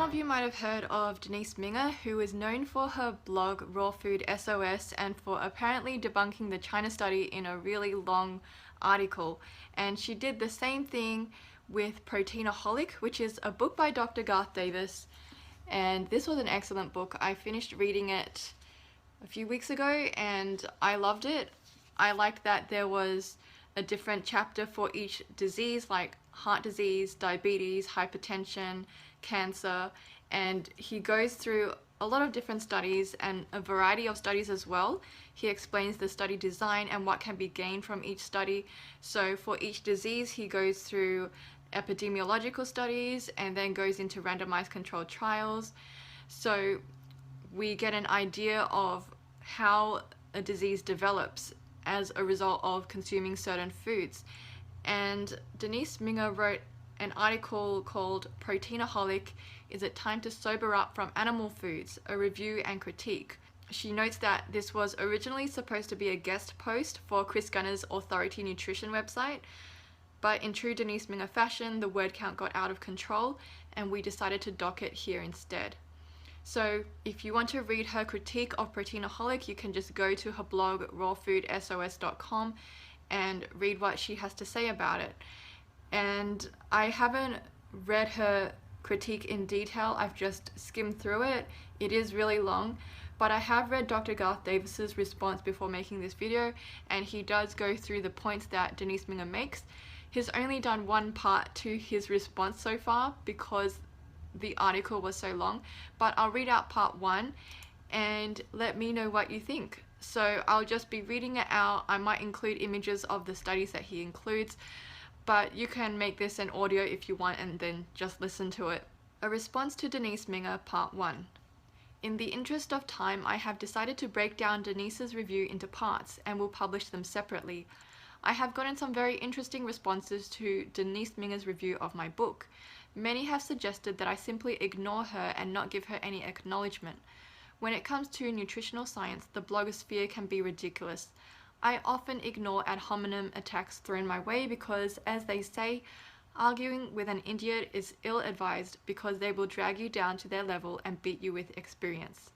of you might have heard of Denise Minger, who is known for her blog Raw Food SOS and for apparently debunking the China study in a really long article. And she did the same thing with Proteinaholic, which is a book by Dr. Garth Davis. And this was an excellent book. I finished reading it a few weeks ago and I loved it. I liked that there was a different chapter for each disease, like heart disease, diabetes, hypertension, cancer, and he goes through a lot of different studies and a variety of studies as well. He explains the study design and what can be gained from each study. So for each disease he goes through epidemiological studies and then goes into randomized controlled trials. So we get an idea of how a disease develops as a result of consuming certain foods. And Denise Minger wrote an article called Proteinaholic, Is It Time to Sober Up from Animal Foods? A Review and Critique. She notes that this was originally supposed to be a guest post for Chris Gunner's Authority Nutrition website, but in true Denise Minger fashion, the word count got out of control and we decided to dock it here instead. So if you want to read her critique of Proteinaholic, you can just go to her blog rawfoodsos.com and read what she has to say about it. And I haven't read her critique in detail, I've just skimmed through it. It is really long, but I have read Dr. Garth Davis's response before making this video, and he does go through the points that Denise Minger makes. He's only done one part to his response so far because the article was so long, but I'll read out part one and let me know what you think. So I'll just be reading it out. I might include images of the studies that he includes, but you can make this an audio if you want and then just listen to it. A response to Denise Minger, part 1. In the interest of time, I have decided to break down Denise's review into parts and will publish them separately. I have gotten some very interesting responses to Denise Minger's review of my book. Many have suggested that I simply ignore her and not give her any acknowledgement. When it comes to nutritional science, the blogosphere can be ridiculous. I often ignore ad hominem attacks thrown my way because, as they say, arguing with an idiot is ill-advised because they will drag you down to their level and beat you with experience.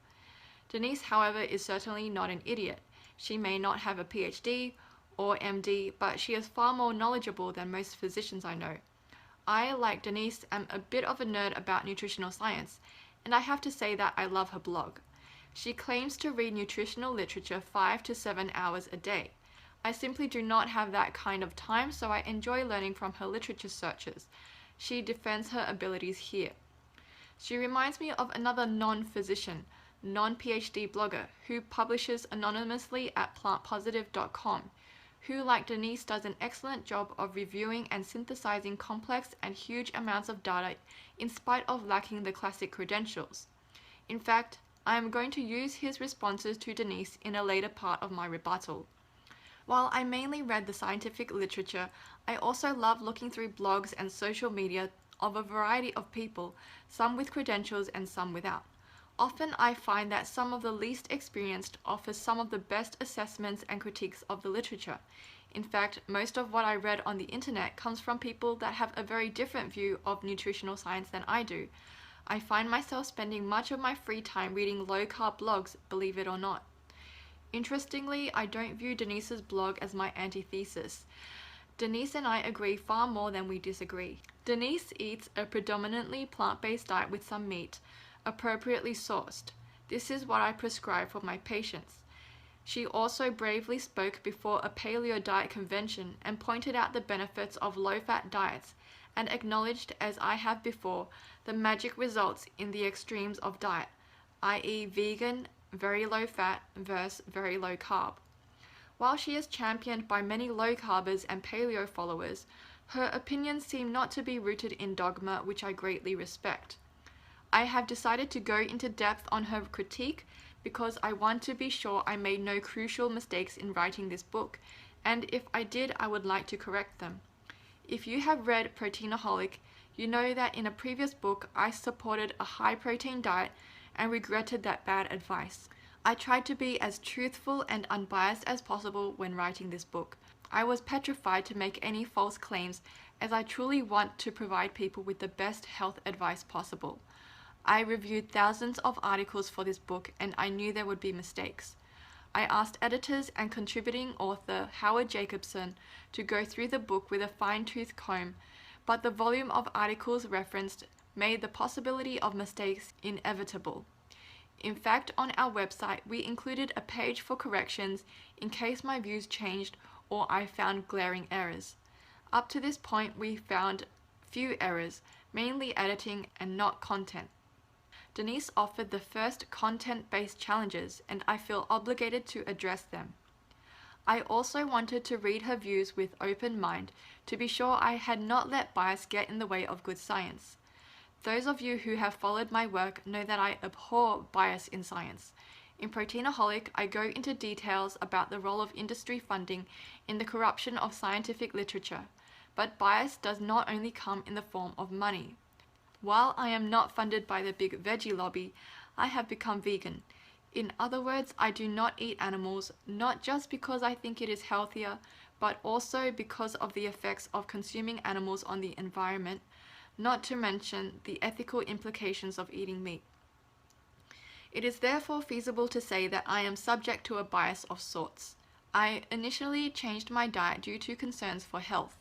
Denise, however, is certainly not an idiot. She may not have a PhD or MD, but she is far more knowledgeable than most physicians I know. I, like Denise, am a bit of a nerd about nutritional science, and I have to say that I love her blog. She claims to read nutritional literature 5 to 7 hours a day. I simply do not have that kind of time, so I enjoy learning from her literature searches. She defends her abilities here. She reminds me of another non-physician, non-PhD blogger who publishes anonymously at plantpositive.com, who, like Denise, does an excellent job of reviewing and synthesizing complex and huge amounts of data in spite of lacking the classic credentials. In fact, I am going to use his responses to Denise in a later part of my rebuttal. While I mainly read the scientific literature, I also love looking through blogs and social media of a variety of people, some with credentials and some without. Often I find that some of the least experienced offer some of the best assessments and critiques of the literature. In fact, most of what I read on the internet comes from people that have a very different view of nutritional science than I do. I find myself spending much of my free time reading low-carb blogs, believe it or not. Interestingly, I don't view Denise's blog as my antithesis. Denise and I agree far more than we disagree. Denise eats a predominantly plant-based diet with some meat, appropriately sourced. This is what I prescribe for my patients. She also bravely spoke before a paleo diet convention and pointed out the benefits of low-fat diets and acknowledged, as I have before, the magic results in the extremes of diet, i.e. vegan, very low fat versus very low carb. While she is championed by many low carbers and paleo followers, her opinions seem not to be rooted in dogma, which I greatly respect. I have decided to go into depth on her critique because I want to be sure I made no crucial mistakes in writing this book, and if I did, I would like to correct them. If you have read Proteinaholic, you know that in a previous book I supported a high protein diet and regretted that bad advice. I tried to be as truthful and unbiased as possible when writing this book. I was petrified to make any false claims as I truly want to provide people with the best health advice possible. I reviewed thousands of articles for this book and I knew there would be mistakes. I asked editors and contributing author Howard Jacobson to go through the book with a fine-tooth comb, but the volume of articles referenced made the possibility of mistakes inevitable. In fact, on our website, we included a page for corrections in case my views changed or I found glaring errors. Up to this point, we found few errors, mainly editing and not content. Denise offered the first content-based challenges, and I feel obligated to address them. I also wanted to read her views with open mind to be sure I had not let bias get in the way of good science. Those of you who have followed my work know that I abhor bias in science. In Proteinaholic, I go into details about the role of industry funding in the corruption of scientific literature, but bias does not only come in the form of money. While I am not funded by the big veggie lobby, I have become vegan. In other words, I do not eat animals, not just because I think it is healthier, but also because of the effects of consuming animals on the environment, not to mention the ethical implications of eating meat. It is therefore feasible to say that I am subject to a bias of sorts. I initially changed my diet due to concerns for health.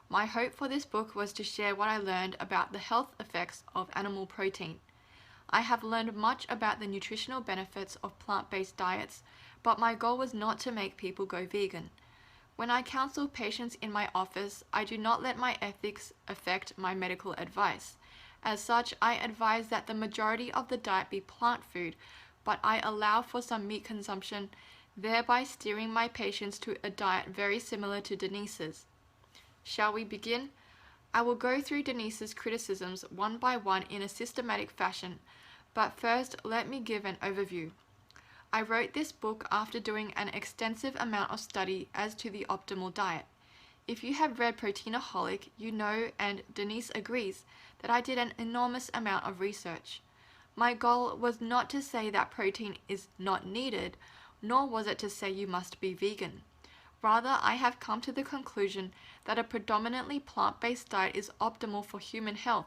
My hope for this book was to share what I learned about the health effects of animal protein. I have learned much about the nutritional benefits of plant-based diets, but my goal was not to make people go vegan. When I counsel patients in my office, I do not let my ethics affect my medical advice. As such, I advise that the majority of the diet be plant food, but I allow for some meat consumption, thereby steering my patients to a diet very similar to Denise's. Shall we begin? I will go through Denise's criticisms one by one in a systematic fashion, but first let me give an overview. I wrote this book after doing an extensive amount of study as to the optimal diet. If you have read Proteinaholic, you know, and Denise agrees, that I did an enormous amount of research. My goal was not to say that protein is not needed, nor was it to say you must be vegan. Rather, I have come to the conclusion that a predominantly plant-based diet is optimal for human health.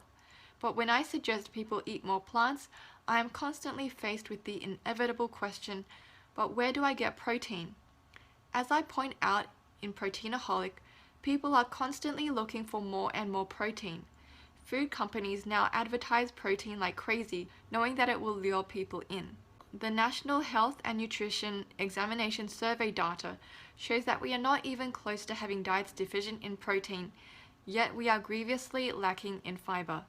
But when I suggest people eat more plants, I am constantly faced with the inevitable question, but where do I get protein? As I point out in Proteinaholic, people are constantly looking for more and more protein. Food companies now advertise protein like crazy, knowing that it will lure people in. The National Health and Nutrition Examination Survey data shows that we are not even close to having diets deficient in protein, yet we are grievously lacking in fiber.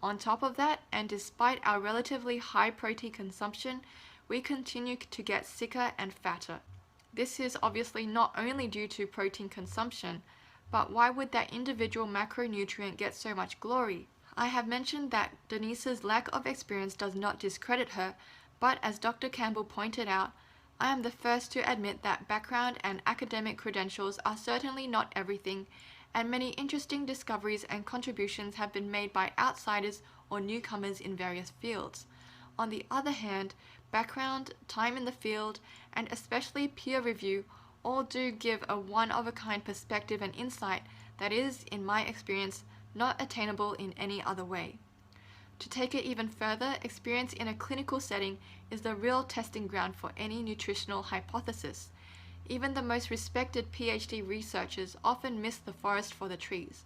On top of that, and despite our relatively high protein consumption, we continue to get sicker and fatter. This is obviously not only due to protein consumption, but why would that individual macronutrient get so much glory? I have mentioned that Denise's lack of experience does not discredit her, but as Dr. Campbell pointed out, I am the first to admit that background and academic credentials are certainly not everything, and many interesting discoveries and contributions have been made by outsiders or newcomers in various fields. On the other hand, background, time in the field, and especially peer review all do give a one-of-a-kind perspective and insight that is, in my experience, not attainable in any other way. To take it even further, experience in a clinical setting is the real testing ground for any nutritional hypothesis. Even the most respected PhD researchers often miss the forest for the trees.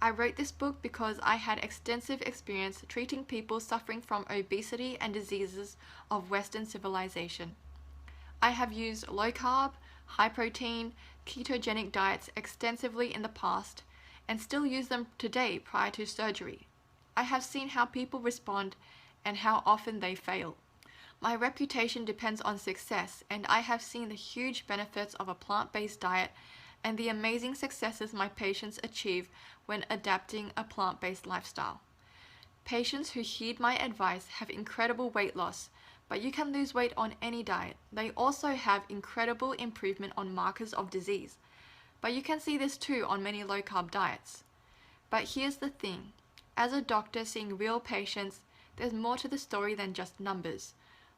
I wrote this book because I had extensive experience treating people suffering from obesity and diseases of Western civilization. I have used low-carb, high-protein, ketogenic diets extensively in the past and still use them today prior to surgery. I have seen how people respond and how often they fail. My reputation depends on success, and I have seen the huge benefits of a plant-based diet and the amazing successes my patients achieve when adapting a plant-based lifestyle. Patients who heed my advice have incredible weight loss, but you can lose weight on any diet. They also have incredible improvement on markers of disease, but you can see this too on many low-carb diets. But here's the thing. As a doctor seeing real patients, there's more to the story than just numbers.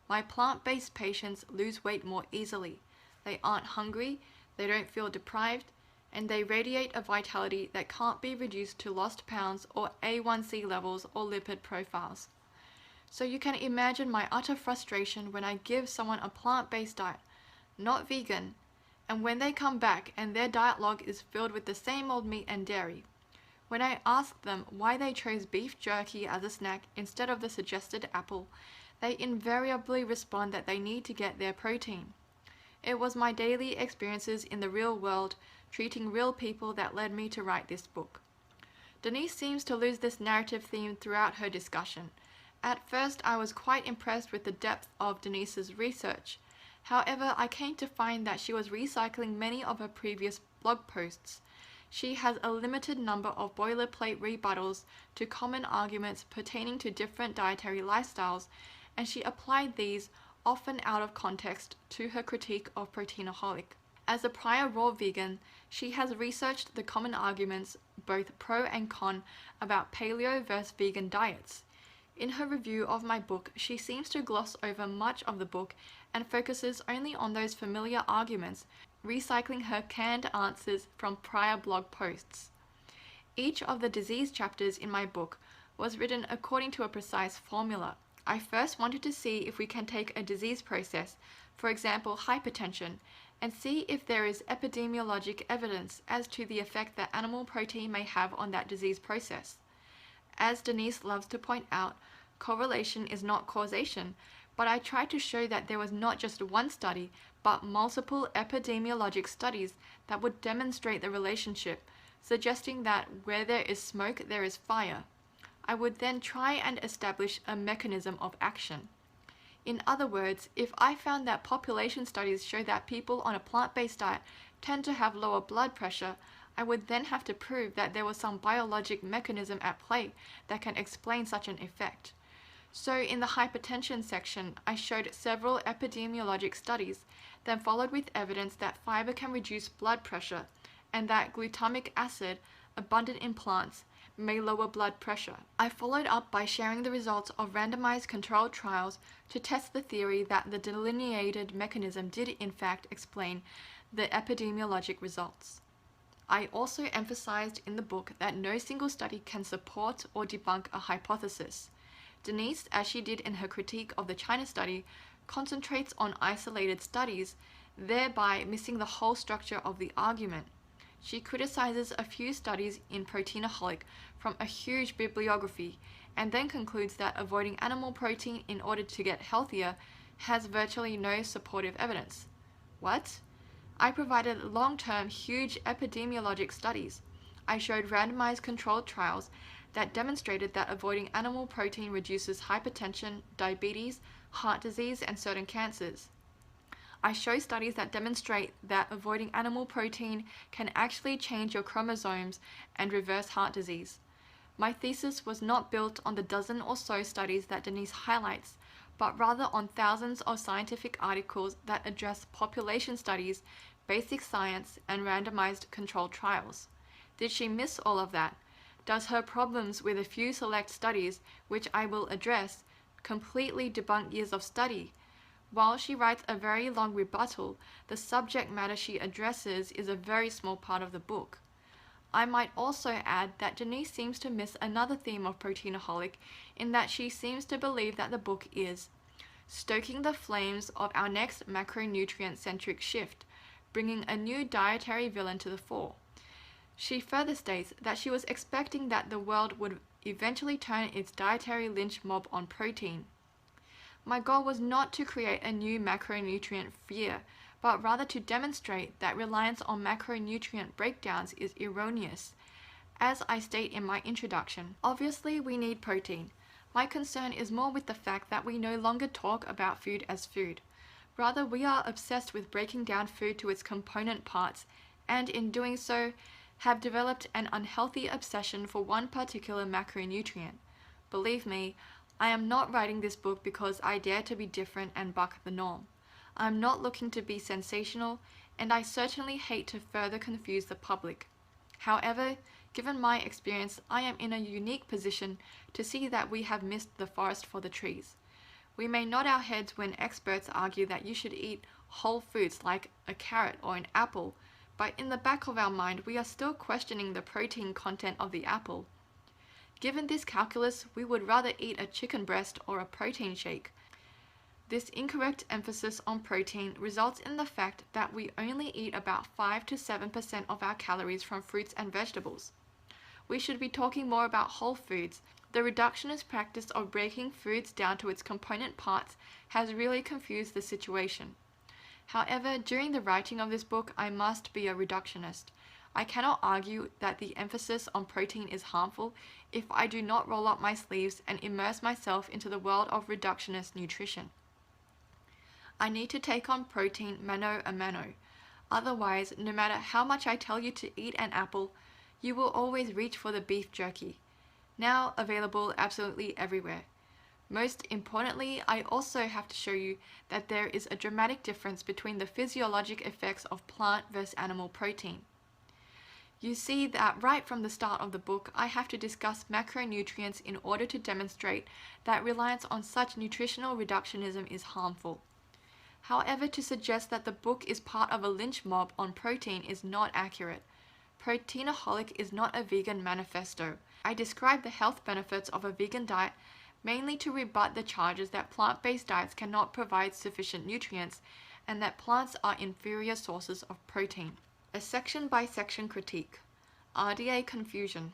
My plant-based patients lose weight more easily. They aren't hungry, they don't feel deprived, and they radiate a vitality that can't be reduced to lost pounds or A1C levels or lipid profiles. So you can imagine my utter frustration when I give someone a plant-based diet, not vegan, and when they come back and their diet log is filled with the same old meat and dairy. When I ask them why they chose beef jerky as a snack instead of the suggested apple, they invariably respond that they need to get their protein. It was my daily experiences in the real world, treating real people, that led me to write this book. Denise seems to lose this narrative theme throughout her discussion. At first, I was quite impressed with the depth of Denise's research. However, I came to find that she was recycling many of her previous blog posts. She has a limited number of boilerplate rebuttals to common arguments pertaining to different dietary lifestyles, and she applied these, often out of context, to her critique of Proteinaholic. As a prior raw vegan, she has researched the common arguments, both pro and con, about paleo versus vegan diets. In her review of my book, she seems to gloss over much of the book and focuses only on those familiar arguments, recycling her canned answers from prior blog posts. Each of the disease chapters in my book was written according to a precise formula. I first wanted to see if we can take a disease process, for example hypertension, and see if there is epidemiologic evidence as to the effect that animal protein may have on that disease process. As Denise loves to point out, correlation is not causation, but I tried to show that there was not just one study, but multiple epidemiologic studies that would demonstrate the relationship, suggesting that where there is smoke, there is fire. I would then try and establish a mechanism of action. In other words, if I found that population studies show that people on a plant-based diet tend to have lower blood pressure, I would then have to prove that there was some biologic mechanism at play that can explain such an effect. So in the hypertension section, I showed several epidemiologic studies, then followed with evidence that fiber can reduce blood pressure and that glutamic acid, abundant in plants, may lower blood pressure. I followed up by sharing the results of randomized controlled trials to test the theory that the delineated mechanism did in fact explain the epidemiologic results. I also emphasized in the book that no single study can support or debunk a hypothesis. Denise, as she did in her critique of the China study, concentrates on isolated studies, thereby missing the whole structure of the argument. She criticizes a few studies in Proteinaholic from a huge bibliography, and then concludes that avoiding animal protein in order to get healthier has virtually no supportive evidence. What? I provided long-term, huge epidemiologic studies. I showed randomized controlled trials that demonstrated that avoiding animal protein reduces hypertension, diabetes, heart disease, and certain cancers. I show studies that demonstrate that avoiding animal protein can actually change your chromosomes and reverse heart disease. My thesis was not built on the dozen or so studies that Denise highlights, but rather on thousands of scientific articles that address population studies, basic science, and randomized controlled trials. Did she miss all of that? Does her problems with a few select studies, which I will address, completely debunk years of study? While she writes a very long rebuttal, the subject matter she addresses is a very small part of the book. I might also add that Denise seems to miss another theme of Proteinaholic, in that she seems to believe that the book is stoking the flames of our next macronutrient-centric shift, bringing a new dietary villain to the fore. She further states that she was expecting that the world would eventually turn its dietary lynch mob on protein. My goal was not to create a new macronutrient fear, but rather to demonstrate that reliance on macronutrient breakdowns is erroneous. As I state in my introduction, obviously we need protein. My concern is more with the fact that we no longer talk about food as food. Rather, we are obsessed with breaking down food to its component parts, and in doing so, have developed an unhealthy obsession for one particular macronutrient. Believe me, I am not writing this book because I dare to be different and buck the norm. I am not looking to be sensational, and I certainly hate to further confuse the public. However, given my experience, I am in a unique position to see that we have missed the forest for the trees. We may nod our heads when experts argue that you should eat whole foods like a carrot or an apple, but in the back of our mind we are still questioning the protein content of the apple. Given this calculus, we would rather eat a chicken breast or a protein shake. This incorrect emphasis on protein results in the fact that we only eat about 5 to 7% of our calories from fruits and vegetables. We should be talking more about whole foods. The reductionist practice of breaking foods down to its component parts has really confused the situation. However, during the writing of this book, I must be a reductionist. I cannot argue that the emphasis on protein is harmful if I do not roll up my sleeves and immerse myself into the world of reductionist nutrition. I need to take on protein mano a mano. Otherwise, no matter how much I tell you to eat an apple, you will always reach for the beef jerky, now available absolutely everywhere. Most importantly, I also have to show you that there is a dramatic difference between the physiologic effects of plant versus animal protein. You see that right from the start of the book, I have to discuss macronutrients in order to demonstrate that reliance on such nutritional reductionism is harmful. However, to suggest that the book is part of a lynch mob on protein is not accurate. Proteinaholic is not a vegan manifesto. I describe the health benefits of a vegan diet mainly to rebut the charges that plant-based diets cannot provide sufficient nutrients and that plants are inferior sources of protein. A section-by-section critique. RDA confusion.